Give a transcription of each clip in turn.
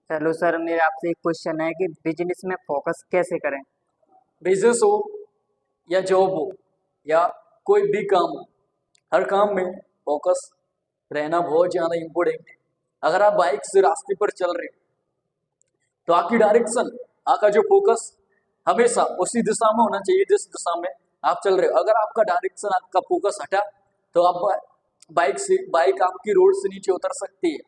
Hello sir, मेरा आपसे एक क्वेश्चन है कि बिजनेस में फोकस कैसे करें। बिजनेस हो या जॉब हो या कोई भी काम हो, हर काम में फोकस रहना बहुत ज़्यादा इम्पोर्टेंट है। अगर आप बाइक से रास्ते पर चल रहे हो तो आपकी डायरेक्शन, आपका जो फोकस हमेशा उसी दिशा में होना चाहिए जिस दिशा में आप चल रहे हो। अगर आपका डायरेक्शन, आपका फोकस हटा तो आप बाइक आपकी रोड से नीचे उतर सकती है।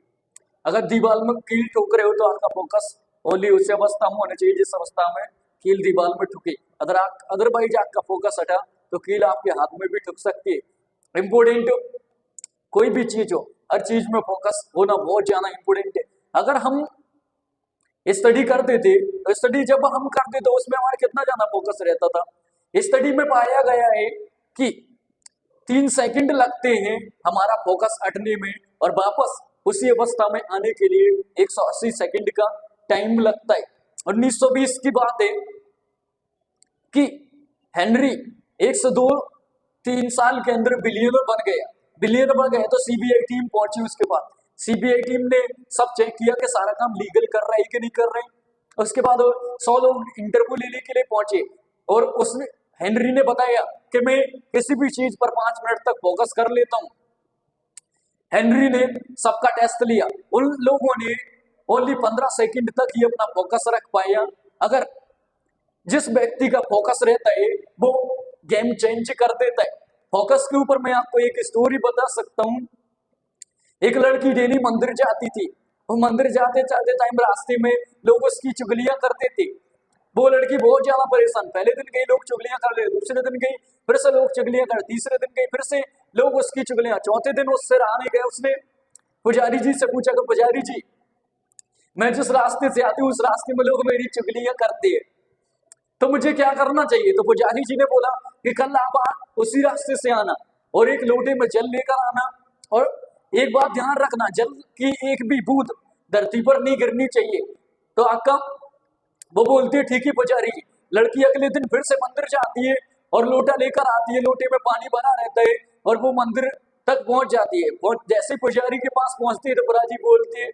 अगर दीवार में कील ठोक रहे हो तो आपका फोकस ओनली उस अवस्था में होना चाहिए जिस अवस्था में कील दीवार में ठुके। अदरवाइज आपका फोकस हटा तो कील आपके हाथ में भी ठुक सकती है। इम्पोर्टेंट कोई भी चीज हो, हर चीज में फोकस होना बहुत ज्यादा इम्पोर्टेंट है। अगर हम स्टडी करते थे तो स्टडी जब हम करते तो उसमें हमारा कितना ज्यादा फोकस रहता था। स्टडी में पाया गया है कि 3 सेकंड लगते हैं हमारा फोकस हटने में और वापस उसी अवस्था में आने के लिए 180 सेकंड का टाइम लगता है। 1920 की बात है कि हेनरी 1 से 2-3 साल के अंदर बिलियनर बन गया। बिलियनर बन गया तो सीबीआई टीम पहुंची उसके बाद। सीबीआई टीम ने सब चेक किया कि सारा काम लीगल कर रहा है कि नहीं कर रहे हैं। उसके बाद 100 लोग इंटरव्यू लेने के लिए पहुंचे और उसने हेनरी ने बताया कि मैं किसी भी चीज पर 5 मिनट तक फोकस कर लेता हूं। हेनरी ने सबका टेस्ट लिया, उन लोगों ने ओनली 15 सेकंड तक ही अपना फोकस रख पाया। अगर जिस व्यक्ति का फोकस रहता है वो गेम चेंज कर देता है। फोकस के ऊपर मैं आपको एक स्टोरी बता सकता हूँ। एक लड़की डेली मंदिर जाती थी। वो मंदिर जाते जाते टाइम रास्ते में लोग उसकी चुगलियां करते थे। वो लड़की बहुत ज्यादा परेशान, पहले दिन गई लोग चुगलियां कर रहे, दूसरे दिन गई फिर से लोग चुगलियां कर, तीसरे दिन गई फिर से लोग उसकी चुगलियां, चौथे दिन उससे रहा नहीं गया। उसने पुजारी जी से पूछा कि पुजारी जी, मैं जिस रास्ते से आती हूँ उस रास्ते में लोग मेरी चुगलियां करते हैं, तो मुझे क्या करना चाहिए। तो पुजारी जी ने बोला कि कल आप उसी रास्ते से आना और एक लोटे में जल लेकर आना, और एक बात ध्यान रखना, जल की एक भी बूंद धरती पर नहीं गिरनी चाहिए। तो आपका वो बोलती है ठीक है पुजारी जी। लड़की अगले दिन फिर से मंदिर जाती है और लोटा लेकर आती है, लोटे में पानी भरा रहता है और वो मंदिर तक पहुंच जाती है। और जैसे पुजारी के पास पहुंचती है तो पुजारी बोलती है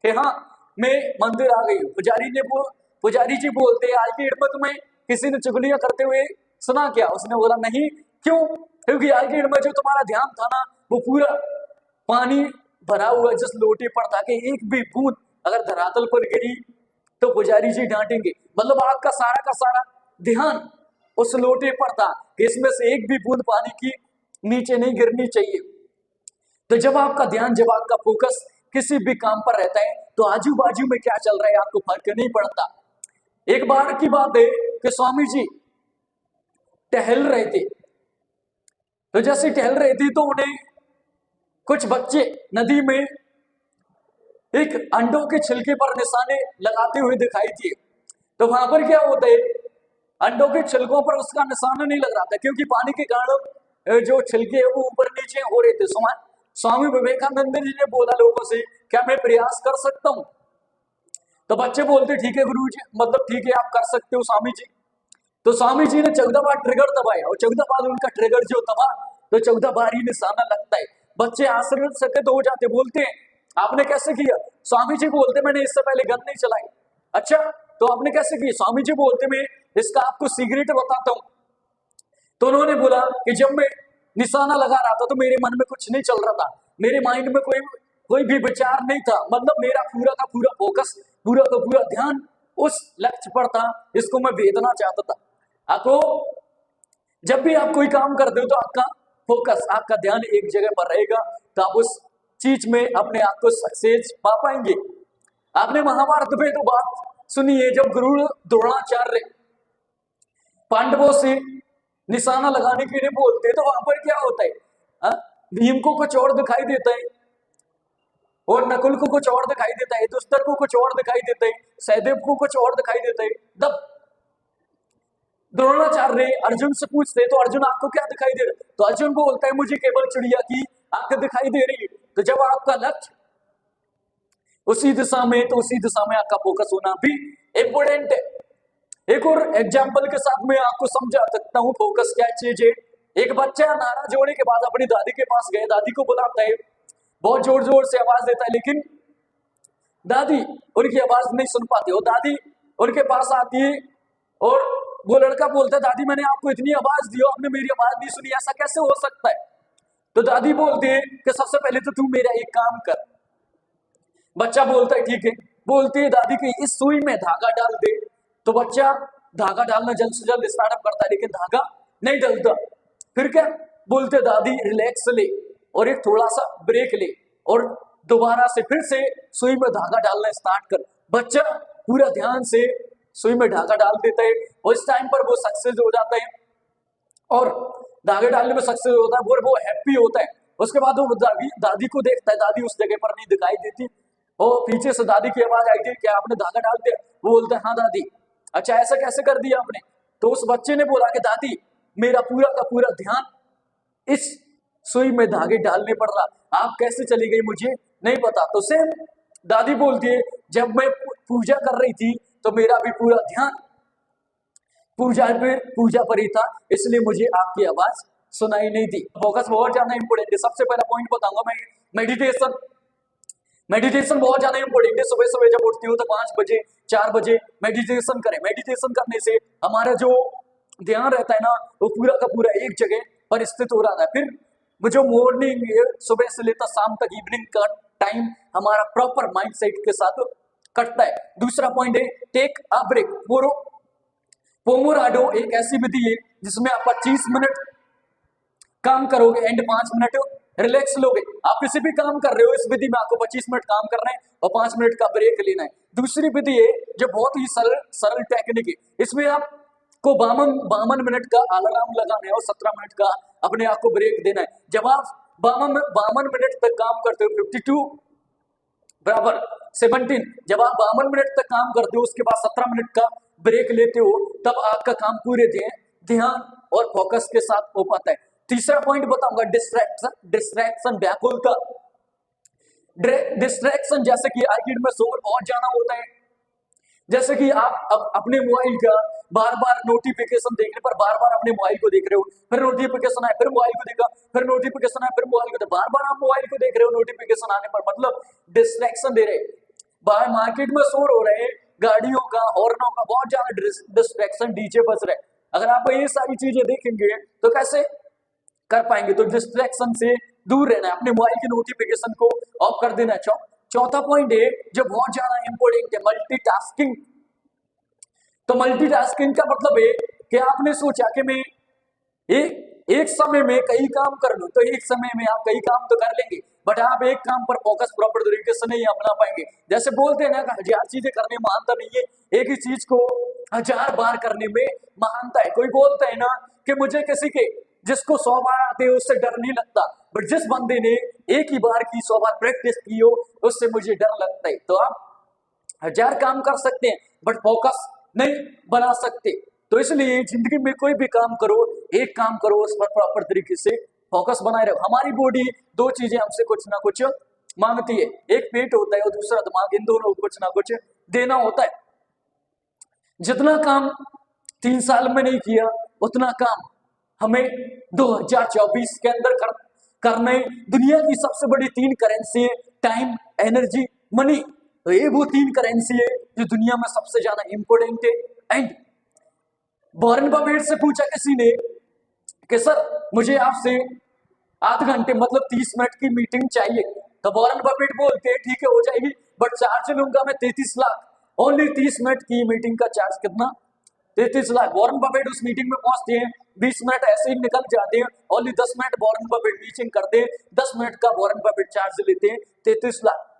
कि हाँ मैं मंदिर आ गई हूँ। पुजारी जी बोलते हैं आज की डेट में तुम्हें किसी ने चुगलियां करते हुए सुना क्या। उसने बोला नहीं। क्यों? क्योंकि आज की डेट में जो तुम्हारा ध्यान था ना वो पूरा पानी भरा हुआ जिस लोटे पर था कि एक भी बूंद अगर धरातल पर गिरी तो पुजारी जी डांटेंगे। मतलब आपका सारा का सारा ध्यान उस लोटे पर था कि इसमें से एक भी बूंद पानी की नीचे नहीं गिरनी चाहिए। तो जब आपका ध्यान, जब आपका फोकस किसी भी काम पर रहता है तो आजू बाजू में क्या चल रहा है आपको फर्क नहीं पड़ता। एक बार की बात है कि स्वामी जी टहल रहे थे, तो जैसे टहल रहे थे तो उन्हें कुछ बच्चे नदी में एक अंडों के छिलके पर निशाने लगाते हुए दिखाई दिए। तो वहां पर क्या होता है, अंडों के छिलकों पर उसका निशाना नहीं लग रहा था क्योंकि पानी के कारण जो छिलके है वो ऊपर नीचे हो रहे थे। स्वामी विवेकानंद जी ने बोला लोगों से क्या मैं प्रयास कर सकता हूँ। तो बच्चे बोलते ठीक है गुरु जी, मतलब ठीक है आप कर सकते हो स्वामी जी। तो स्वामी जी ने 14 बार ट्रिगर दबाया और 14 बार उनका ट्रिगर जो दबा तो 14 बार ही निशाना लगता है। बच्चे आश्चर्यचकित हो जाते, बोलते हैं आपने कैसे किया। स्वामी जी बोलते मैंने इससे पहले गन नहीं चलाई। अच्छा तो आपने कैसे किया। स्वामी जी बोलते मैं इसका आपको सीक्रेट बताता हूँ। तो उन्होंने बोला कि जब मैं निशाना लगा रहा था तो मेरे मन में कुछ नहीं चल रहा था, मेरे माइंड में कोई कोई भी विचार नहीं था। मतलब मेरा पूरा का पूरा फोकस, पूरा का पूरा ध्यान उस लक्ष्य पर था, इसको मैं भेदना चाहता था। आपको जब भी आप कोई काम करते हो तो आपका फोकस, आपका ध्यान एक जगह पर रहेगा तो आप उस चीज में अपने आप को सक्सेस पा पाएंगे। आपने महाभारत में तो बात सुनी है जब गुरु द्रोणाचार्य पांडवों से निशाना लगाने के लिए बोलते हैं तो वहां पर क्या होता है, भीम को कुछ और दिखाई देता है और नकुल को कुछ और दिखाई देता है, दुस्तर को कुछ और दिखाई देता है, सहदेव को कुछ और दिखाई देता है। तब द्रोणाचार्य अर्जुन से पूछते तो अर्जुन आपको क्या दिखाई दे रहा है। तो अर्जुन को बोलता है मुझे केवल चिड़िया की आंख दिखाई दे रही है। तो जब आपका लक्ष्य उसी दिशा में, तो उसी दिशा में आपका फोकस होना भी इंपोर्टेंट है। एक और एग्जाम्पल के साथ मैं आपको समझा सकता हूँ फोकस क्या चीज है। एक बच्चा नाराज होने के बाद अपनी दादी के पास गए, दादी को बुलाता है, बहुत जोर जोर से आवाज देता है लेकिन दादी उनकी आवाज नहीं सुन पाती, और दादी उनके पास आती है और वो लड़का बोलता है दादी मैंने आपको इतनी आवाज दी, आपने मेरी आवाज नहीं सुनी, ऐसा कैसे हो सकता है? तो दादी बोलती है कि सबसे पहले तो तू मेरा एक काम कर। बच्चा बोलता है ठीक है। बोलती है दादी कि इस सुई में धागा डाल दे। तो बच्चा धागा डालना जल्द से जल्द स्टार्टअप करता है, लेकिन धागा नहीं डलता। फिर क्या बोलते दादी रिलैक्स ले और एक थोड़ा सा ब्रेक ले और दोबारा से फिर से सुई में धागा डालना स्टार्ट कर। बच्चा पूरा ध्यान से सुई में धागा डाल देता है और इस टाइम पर वो सक्सेस हो जाता है और धागे डालने में सक्सेस होता है और वो हैप्पी होता है। उसके बाद वो दादी को देखता है, दादी उस जगह पर नहीं दिखाई देती और पीछे से दादी की आवाज आई थी क्या आपने धागा डाल दिया? वो बोलता है हाँ दादी। अच्छा ऐसा कैसे कर दिया आपने? तो उस बच्चे ने बोला कि दादी मेरा पूरा का पूरा ध्यान इस सुई में धागे डालने पड़ रहा, आप कैसे चली गई मुझे नहीं पता। तो सेम दादी बोलती है जब मैं पूजा कर रही थी तो मेरा भी पूरा ध्यान पूजा पर ही था, इसलिए मुझे आपकी आवाज सुनाई नहीं दी। फोकस बहुत ज्यादा इंपोर्टेंट है। सबसे पहला पॉइंट बताऊंगा मैं मेडिटेशन। मेडिटेशन बहुत ज्यादा इंपोर्टेंट है। सुबह सुबह जब उठती हूँ तो 5 बजे 4 बजे मेडिटेशन करें। मेडिटेशन करने से हमारा जो ध्यान रहता है ना वो पूरा का पूरा एक जगह पर स्थित हो रहा है। फिर वो जो मॉर्निंग सुबह से लेकर शाम तक इवनिंग का टाइम हमारा प्रॉपर माइंडसेट के साथ कटता है। दूसरा पॉइंट है टेक अ ब्रेक। पोमोडारो एक ऐसी विधि है जिसमें आप 25 मिनट काम करोगे एंड 5 मिनट रिलैक्स लोगे। आप किसी भी काम कर रहे हो इस विधि में आपको 25 मिनट काम करना है और 5 मिनट का ब्रेक लेना है। दूसरी विधि है जो बहुत ही सरल टेक्निक है, इसमें आपको 52 मिनट का अलार्म लगाना है और 17 मिनट का अपने आप को ब्रेक देना है। जब आप 52 मिनट तक काम करते हो 52 बराबर 17, जब आप 52 मिनट तक काम करते हो उसके बाद 17 मिनट का ब्रेक लेते हो तब आपका काम पूरे ध्यान और फोकस के साथ हो पाता है। तीसरा पॉइंट बताऊंगा डिस्ट्रैक्शन व्याकुलता। डिस्ट्रैक्शन जैसे कि आर्किड में शोर बहुत ज्यादा होता है, जैसे कि आप अपने मोबाइल का बार बार नोटिफिकेशन देखने पर बार बार अपने मोबाइल को देख रहे हो, फिर नोटिफिकेशन आए फिर मोबाइल को देखा, फिर नोटिफिकेशन आए फिर मोबाइल को देखा, बार बार आप मोबाइल को देख रहे हो नोटिफिकेशन आने पर, मतलब डिस्ट्रैक्शन दे रहे। बाहर मार्केट में शोर हो रहे हैं गाड़ियों का, हॉर्नों का, बहुत ज्यादा डिस्ट्रैक्शन, डीजे बज रहे। अगर आप ये सारी चीजें देखेंगे तो कैसे कर पाएंगे? तो डिस्ट्रैक्शन से दूर रहना है, अपने मोबाइल की नोटिफिकेशन को ऑफ कर देना है। चौथा पॉइंट है जो बहुत ज्यादा इंपॉर्टेंट है मल्टीटास्किंग। तो मल्टीटास्किंग का मतलब है कि आपने सोचा कि मैं एक समय में कई काम कर लूं, तो एक समय में आप कई काम तो कर लेंगे बट आप एक काम पर फोकस प्रॉपर तरीके से नहीं अपना पाएंगे। जैसे बोलते हैं ना 1000 चीजें करने में महानता नहीं है, एक ही चीज को 1000 बार करने में महानता है। कोई बोलता है ना कि मुझे किसी के जिसको 100 बार आते हैं उससे डर नहीं लगता, बट जिस बंदे ने एक ही बार की 100 बार प्रैक्टिस की हो उससे मुझे डर लगता है। तो आप 1000 काम कर सकते हैं बट फोकस नहीं बना सकते। तो इसलिए जिंदगी में कोई भी काम करो, एक काम करो उस पर प्रॉपर तरीके से फोकस बनाए रहो। हमारी बॉडी 2 चीजें हमसे कुछ ना कुछ मांगती है, एक पेट होता है और दूसरा दिमाग, इन दोनों को कुछ ना कुछ देना होता है। जितना काम 3 साल में नहीं किया उतना काम हमें 2024 के अंदर करना है। दुनिया की सबसे बड़ी 3 करेंसी है टाइम, एनर्जी, मनी। तो ये वो 3 करेंसी है जो दुनिया में सबसे ज्यादा इंपोर्टेंट है। एंड वॉरेन बफेट से पूछा किसी ने कि सर मुझे आपसे आधे घंटे मतलब 30 मिनट की मीटिंग चाहिए, तो वॉरेन बफेट बोलते हैं ठीक है हो जाएगी बट चार्ज लूंगा मैं 33 लाख। ओनली 30 मिनट की मीटिंग का चार्ज कितना? 33 लाख। वॉरेन बफेट उस मीटिंग में पहुंचते हैं, 20 मिनट ऐसे ही निकल जाते हैं, only 10 minute Warren Buffett meeting करते हैं, 10 मिनट का वॉरेन बफेट चार्ज लेते हैं 33 लाख।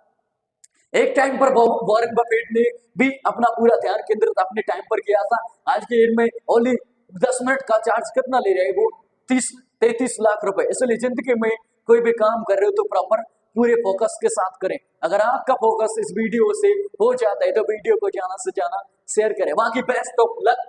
एक टाइम पर वॉरेन बफेट ने भी अपना पूरा ध्यान केंद्रित अपने टाइम पर किया था। आज के डेट में ओनली 10 मिनट का चार्ज कितना ले रहे हैं वो? 33 लाख रुपए। इसलिए जिंदगी में कोई भी काम कर रहे हो तो प्रॉपर पूरे फोकस के साथ करें। अगर आपका फोकस इस वीडियो से हो जाता है तो वीडियो को ज्यादा से ज्यादा शेयर करें। बाकी बेस्ट ऑफ लक।